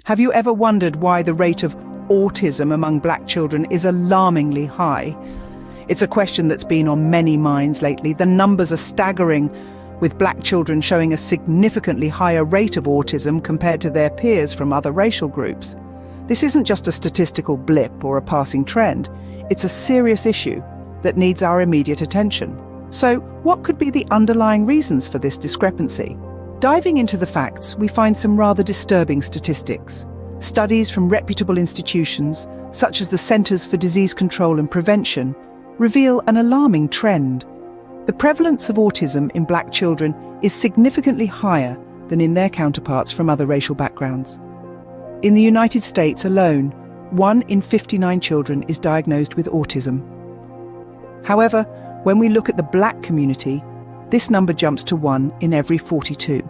Have you ever wondered why the rate of autism among Black children is alarmingly high? It's a question that's been on many minds lately. The numbers are staggering, with Black children showing a significantly higher rate of autism compared to their peers from other racial groups. This isn't just a statistical blip or a passing trend. It's a serious issue that needs our immediate attention. So, what could be the underlying reasons for this discrepancy? Diving into the facts, we find some rather disturbing statistics. Studies from reputable institutions, such as the Centers for Disease Control and Prevention, reveal an alarming trend. The prevalence of autism in Black children is significantly higher than in their counterparts from other racial backgrounds. In the United States alone, 1 in 59 children is diagnosed with autism. However, when we look at the Black community, this number jumps to 1 in every 42.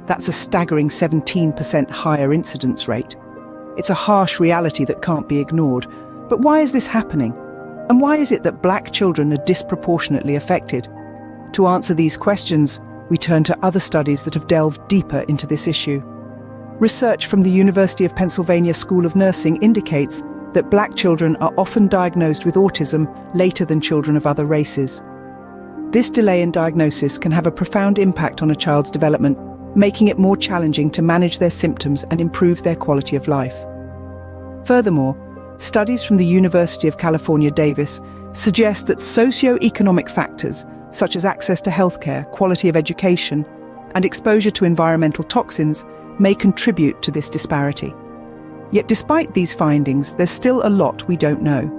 That's a staggering 17% higher incidence rate. It's a harsh reality that can't be ignored. But why is this happening? And why is it that Black children are disproportionately affected? To answer these questions, we turn to other studies that have delved deeper into this issue. Research from the University of Pennsylvania School of Nursing indicates that Black children are often diagnosed with autism later than children of other races. This delay in diagnosis can have a profound impact on a child's development, making it more challenging to manage their symptoms and improve their quality of life. Furthermore, studies from the University of California, Davis suggest that socio-economic factors such as access to healthcare, quality of education, and exposure to environmental toxins may contribute to this disparity. Yet despite these findings, there's still a lot we don't know.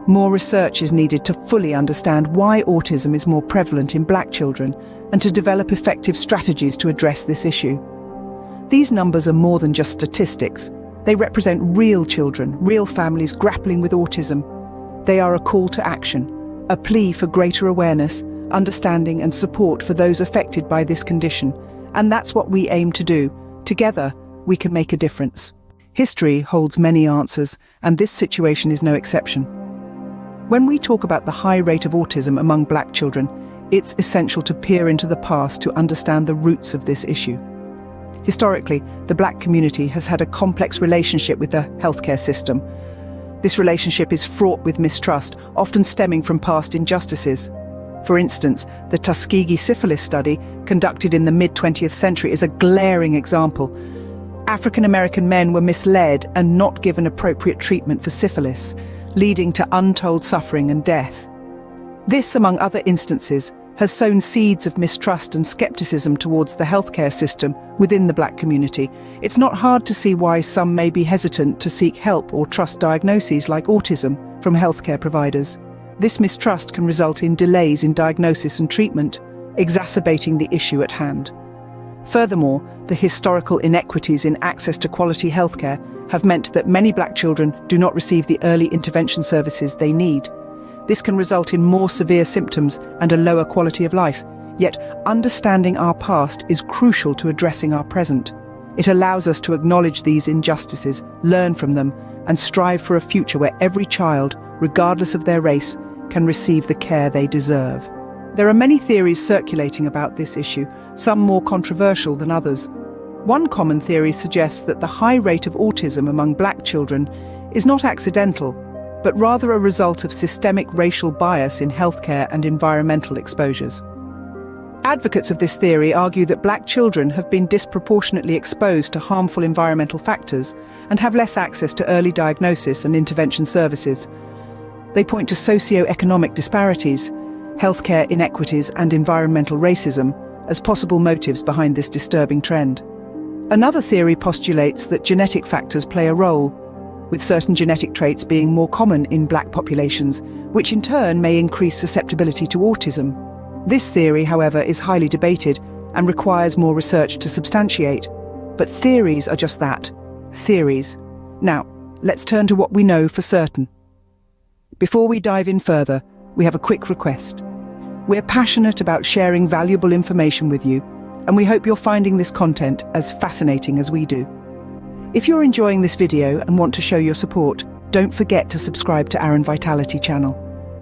More research is needed to fully understand why autism is more prevalent in Black children and to develop effective strategies to address this issue. These numbers are more than just statistics. They represent real children, real families grappling with autism. They are a call to action, a plea for greater awareness, understanding and support for those affected by this condition. And that's what we aim to do. Together, we can make a difference. History holds many answers, and this situation is no exception. When we talk about the high rate of autism among Black children, it's essential to peer into the past to understand the roots of this issue. Historically, the Black community has had a complex relationship with the healthcare system. This relationship is fraught with mistrust, often stemming from past injustices. For instance, the Tuskegee syphilis study, conducted in the mid-20th century, is a glaring example. African American men were misled and not given appropriate treatment for syphilis, leading to untold suffering and death. This, among other instances, has sown seeds of mistrust and skepticism towards the healthcare system within the Black community. It's not hard to see why some may be hesitant to seek help or trust diagnoses like autism from healthcare providers. This mistrust can result in delays in diagnosis and treatment, exacerbating the issue at hand. Furthermore, the historical inequities in access to quality healthcare have meant that many Black children do not receive the early intervention services they need. This can result in more severe symptoms and a lower quality of life. Yet, understanding our past is crucial to addressing our present. It allows us to acknowledge these injustices, learn from them, and strive for a future where every child, regardless of their race, can receive the care they deserve. There are many theories circulating about this issue, some more controversial than others. One common theory suggests that the high rate of autism among Black children is not accidental, but rather a result of systemic racial bias in healthcare and environmental exposures. Advocates of this theory argue that Black children have been disproportionately exposed to harmful environmental factors and have less access to early diagnosis and intervention services. They point to socio-economic disparities, healthcare inequities, and environmental racism as possible motives behind this disturbing trend. Another theory postulates that genetic factors play a role, with certain genetic traits being more common in Black populations, which in turn may increase susceptibility to autism. This theory, however, is highly debated and requires more research to substantiate. But theories are just that, theories. Now, let's turn to what we know for certain. Before we dive in further, we have a quick request. We're passionate about sharing valuable information with you, and we hope you're finding this content as fascinating as we do. If you're enjoying this video and want to show your support, don't forget to subscribe to our Vitality channel.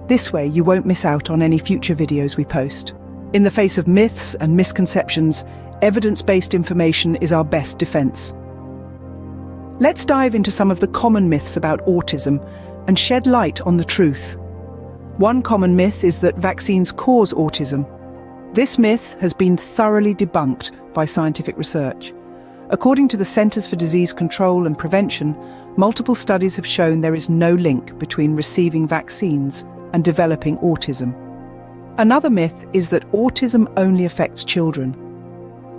This way you won't miss out on any future videos we post. In the face of myths and misconceptions, evidence-based information is our best defense. Let's dive into some of the common myths about autism and shed light on the truth. One common myth is that vaccines cause autism. This myth has been thoroughly debunked by scientific research. According to the Centers for Disease Control and Prevention, multiple studies have shown there is no link between receiving vaccines and developing autism. Another myth is that autism only affects children.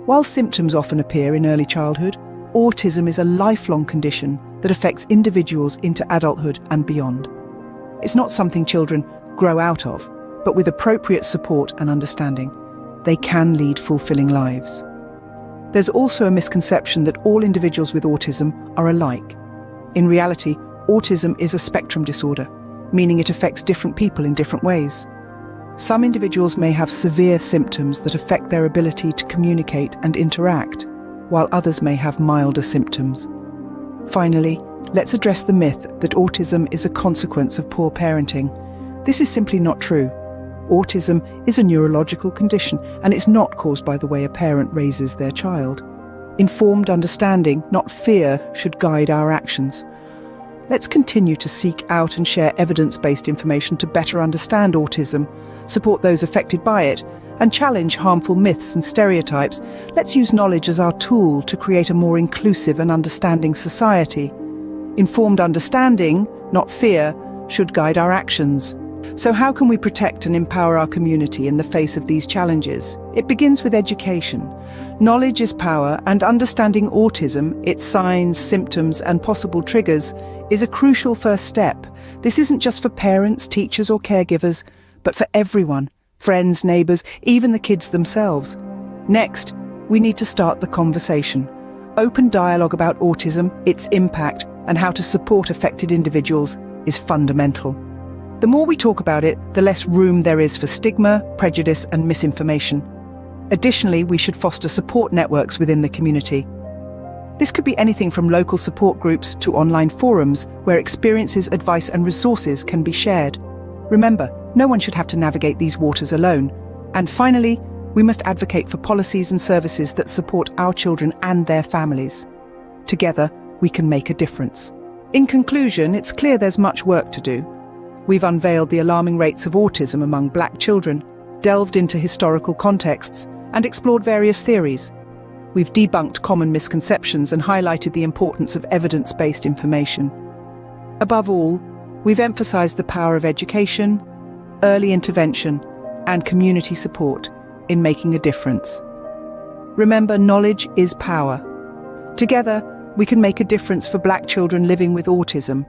While symptoms often appear in early childhood, autism is a lifelong condition that affects individuals into adulthood and beyond. It's not something children grow out of, but with appropriate support and understanding, they can lead fulfilling lives. There's also a misconception that all individuals with autism are alike. In reality, autism is a spectrum disorder, meaning it affects different people in different ways. Some individuals may have severe symptoms that affect their ability to communicate and interact, while others may have milder symptoms. Finally, let's address the myth that autism is a consequence of poor parenting. This is simply not true. Autism is a neurological condition, and it's not caused by the way a parent raises their child. Informed understanding, not fear, should guide our actions. Let's continue to seek out and share evidence-based information to better understand autism, support those affected by it, and challenge harmful myths and stereotypes. Let's use knowledge as our tool to create a more inclusive and understanding society. Informed understanding, not fear, should guide our actions. So how can we protect and empower our community in the face of these challenges? It begins with education. Knowledge is power, and understanding autism, its signs, symptoms, and possible triggers, is a crucial first step. This isn't just for parents, teachers, or caregivers, but for everyone, friends, neighbors, even the kids themselves. Next, we need to start the conversation. Open dialogue about autism, its impact, and how to support affected individuals is fundamental. The more we talk about it, the less room there is for stigma, prejudice, and misinformation. Additionally, we should foster support networks within the community. This could be anything from local support groups to online forums where experiences, advice, and resources can be shared. Remember, no one should have to navigate these waters alone. And finally, we must advocate for policies and services that support our children and their families. Together, we can make a difference. In conclusion, it's clear there's much work to do. We've unveiled the alarming rates of autism among Black children, delved into historical contexts, and explored various theories. We've debunked common misconceptions and highlighted the importance of evidence-based information. Above all, we've emphasized the power of education, early intervention, and community support in making a difference. Remember, knowledge is power. Together, we can make a difference for Black children living with autism